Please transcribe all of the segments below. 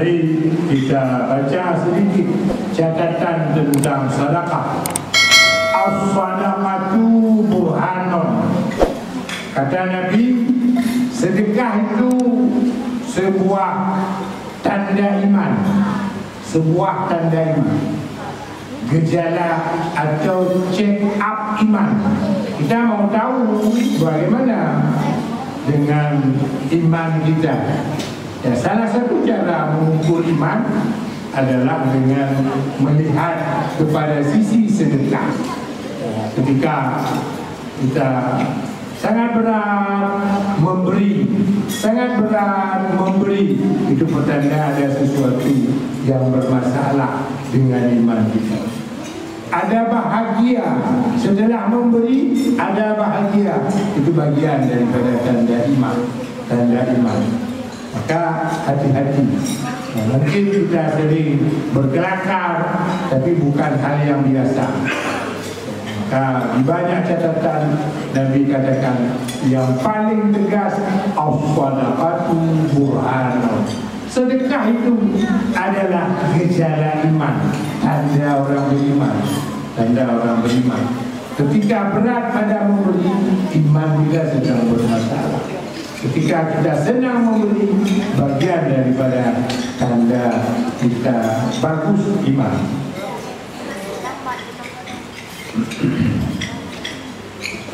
Mari kita baca sedikit catatan tentang sedekah. As-sadaqatu burhanun. Kata Nabi, sedekah itu sebuah tanda iman, sebuah tanda iman, gejala atau check up iman. Kita mau tahu bagaimana dengan iman kita. Ya, salah satu cara mengukur iman adalah dengan melihat kepada sisi sedekah. Ketika kita sangat berat memberi, itu pertanda ada sesuatu yang bermasalah dengan iman kita. Ada bahagia setelah memberi, ada bahagia, itu bagian daripada tanda iman. Maka hati-hati. Mungkin kita sering berkelakar, tapi bukan hal yang biasa. Maka di banyak catatan Nabi katakan yang paling tegas, as-sadaqatu burhanun. Sedekah itu adalah gejala iman, tanda orang beriman. Ketika berat pada memberi, iman kita sedang bermasalah. Ketika kita senang memberi, bagian daripada tanda kita bagus iman.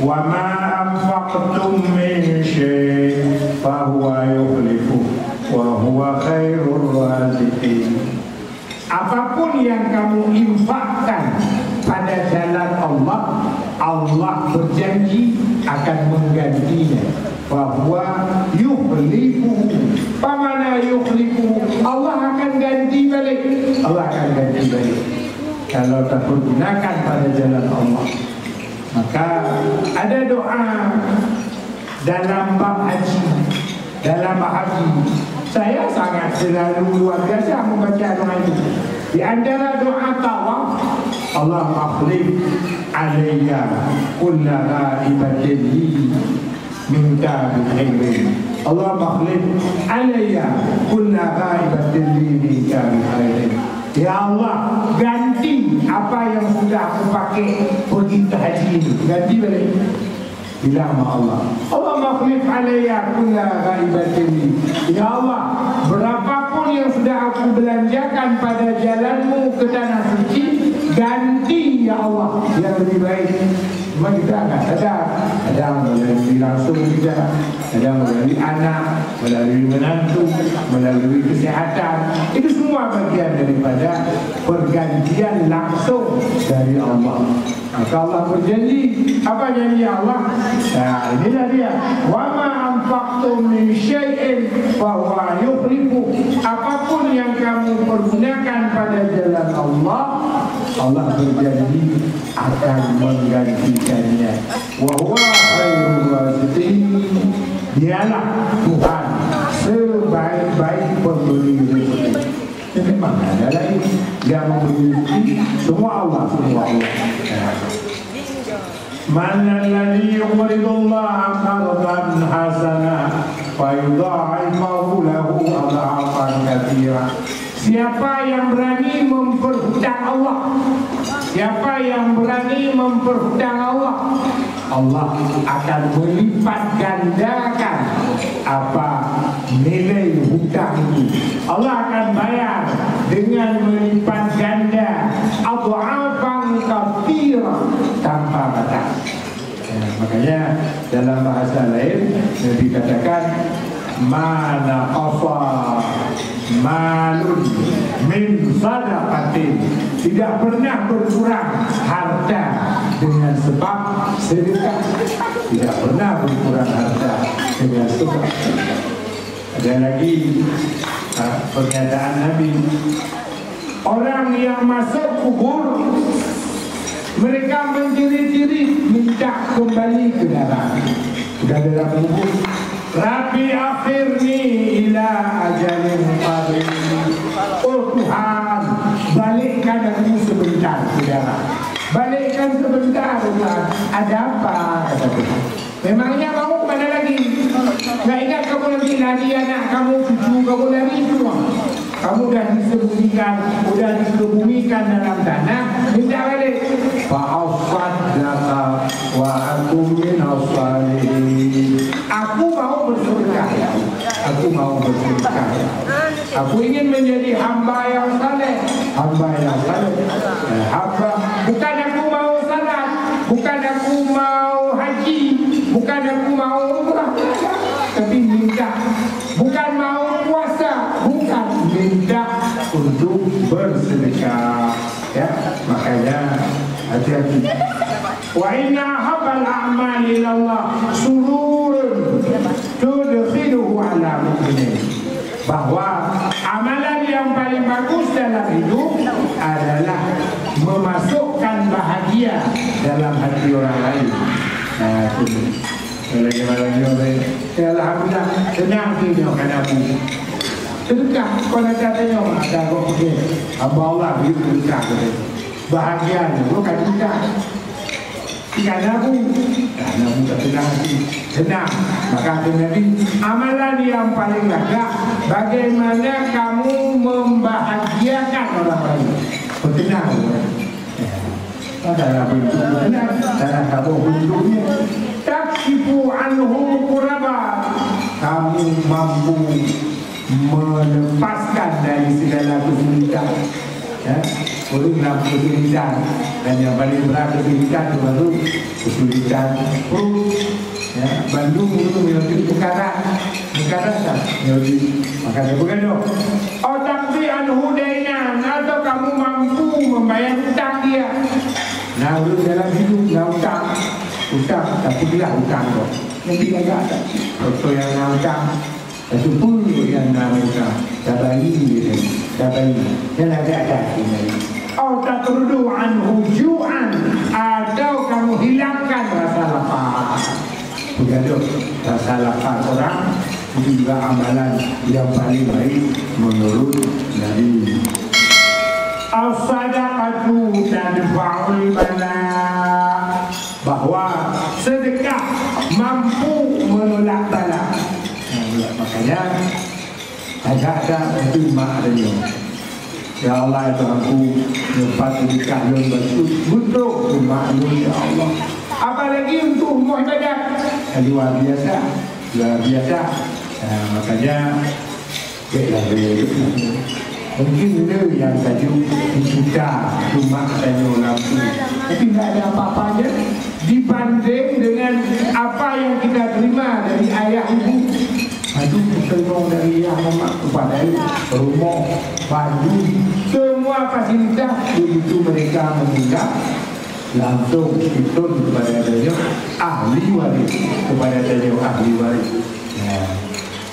Wa ma anfaqtum min syai' fa huwa yukhlifu wa huwa khairur raziqin. Apapun yang kamu infakkan pada jalan Allah, Allah berjanji akan menggantinya. Bahwa yukhlifu, pamana yukhlifu, Allah akan ganti balik. Kalau terpergunakan pada jalan Allah. Maka ada doa dalam bab haji. Saya sangat selalu luar biasa membaca doa itu. Di antara doa tawaf, Allah makhlif alayya kulla ghaibatin li minta bikhairin. Allah makhlif alayya kulla ghaibatin li minta bikhairin. Ya Allah, ganti apa yang sudah aku pakai pergi ke haji ini, ganti balik. Bilang sama Allah, Allah makhlif alayya kulla ghaibatin li. Ya Allah, berapapun yang sudah aku belanjakan pada jalanmu ke tanah suci, ganti ya Allah yang lebih baik. Cuma kita agak sadar, ada melalui langsung kita, ada melalui anak, melalui menantu, melalui kesehatan. Itu semua bagian daripada pergantian langsung dari Allah. Maka Allah berjanji, apa janji Allah? Nah, inilah dia. Wa ma anfaqtum min syai'in fa huwa yukhlifu. Apapun yang kamu pergunakan pada jalan Allah, Allah berjanji akan menggantikannya. Wa huwa khairur raziqin. Dialah Tuhan sebaik-baik pemberi rezeki. Memang ada lain yang memberi rezeki, semua Allah. Man alladhi yuqridullaha qardan hasana fa yudha'ifahu lahu adha'afan katsira. Siapa yang berani memperhutang Allah, siapa yang berani memperhutang Allah, Allah akan melipat gandakan apa nilai hutang itu. Allah akan bayar dengan melipat ganda adha'afan katsira, tanpa batas. Makanya dalam bahasa lain Nabi katakan mana qafa malun min sadaqatin, tidak pernah berkurang harta dengan sebab sedekah, tidak pernah berkurang harta dengan sebab. Ada lagi pernyataan Nabi, orang yang masuk kubur mereka menjerit-jerit minta kembali ke dalam kubur. Rabbi akhirni ila ajalin qarib. Oh Tuhan, balikkan aku sebentar ke dalam. Balikkan sebentar Tuhan. Ada apa? Kata Tuhan. Memangnya kamu kemana lagi? Gak ingat kamu lagi lari, anak kamu, cucu kamu lari semua. kamu dah disembunyikan, sudah dikebumikan dalam tanah, minta balik. Fa'asaddaqa wa akum minas salihin. Aku mau bersedekah, ya. Aku mau bersedekah. Aku ingin menjadi hamba yang saleh, hamba yang saleh. Hamba, bukan aku mau salat, bukan aku mau haji, bukan aku mau umrah, tapi minta. Bukan mau puasa, bukan, minta untuk bersedekah. Ya, makanya hati-hati. Wa inna habbal a'mali ilallah sururun tudkhiluhu ala mu'minin. Bahwa amalan yang paling bagus dalam hidup adalah memasukkan bahagia dalam hati orang lain. Nah, itu. Alhamdulillah, senang tengok aku. Sedekah, kau nak tanya ada kau pergi. Hamba Allah beri sedekah kepada. Bahagianya, bukan kita. Ikan aku tak senang hati. Senang. Maka Nabi, amalan yang paling lagak, bagaimana kamu membahagiakan orang lain. Bertenang. Adalah bentuk bertenang. Dalam kamu bentuknya. Taksifu anhum kuraba. Kamu mampu melepaskan dari segala kesulitan, ya, kuranglah kesulitan. Dan yang paling berat kesulitan itu baru kesulitan perut, ya. Bandung itu menjadi perkara kan, jadi makanya bukan dong. Oh, takdi anhu dainan, atau kamu mampu membayar hutang dia. Nah, dalam hidup nggak utang, tapi dia utang dong. Yang tidak ada, contoh yang utang. Itu pun yang namanya tabayi, dan ada ini. Oh, tatrudu anhu ju'an, atau kamu hilangkan rasa lapar. Begitu, rasa lapar orang itu juga amalan yang paling baik menurut Nabi. As-sadaqatu tadfa'ul bala, bahwa sedekah mampu menolak bala. Makanya ada itu maknanya. Ya Allah, ya Tuhanku, lepas sedekah yang betul maknanya, ya Allah. Apalagi untuk muhtadat, luar biasa. Makanya mungkin itu yang tajuk kita cuma tanya orang tu, tapi tidak ada apa-apanya dibanding dengan apa yang kita terima dari ayah ibu. Itu tolong dari yang mama kepada rumah, baju, semua fasilitas. Begitu mereka meninggal, langsung ditun kepada dia ahli waris, kepada dia ahli waris.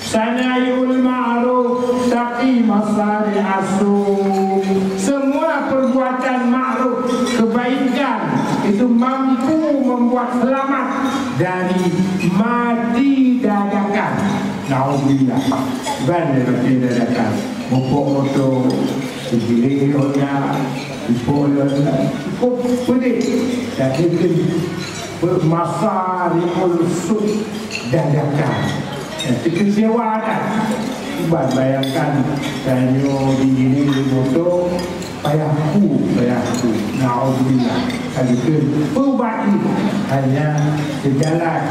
Sanayul ma'ruf taqi masari asu. Semua perbuatan ma'ruf, kebaikan, itu mampu membuat selamat dari mati dadakan. Nauzubillah, bandai mati dadakan. Mupuk motor, segili orang, cukup pedih. Dan itu bermasalah suk dadakan. Kekecewaan. Bayangkan Daniel begini di motor, payahku. Nauzubillah. Itu berbagi hanya segala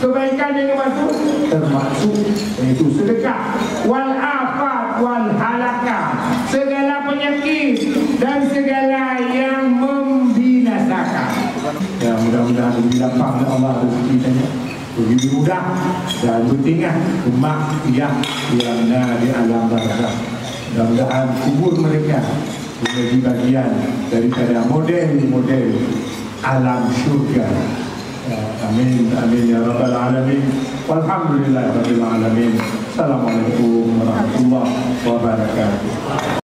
kebaikan yang masuk, termasuk itu sedekah, wal afat wal halakah, segala penyakit dan segala yang membinasakan. Ya, mudah-mudahan lebih lapang Allah rezekinya, lebih mudah dan bertingah umat yang ada di alam barzakh. Mudah-mudahan kubur mereka menjadi bagian daripada model-model alam syurga. Amin, amin ya rabbal alamin. Walhamdulillah rabbil alamin. Assalamualaikum warahmatullahi wabarakatuh.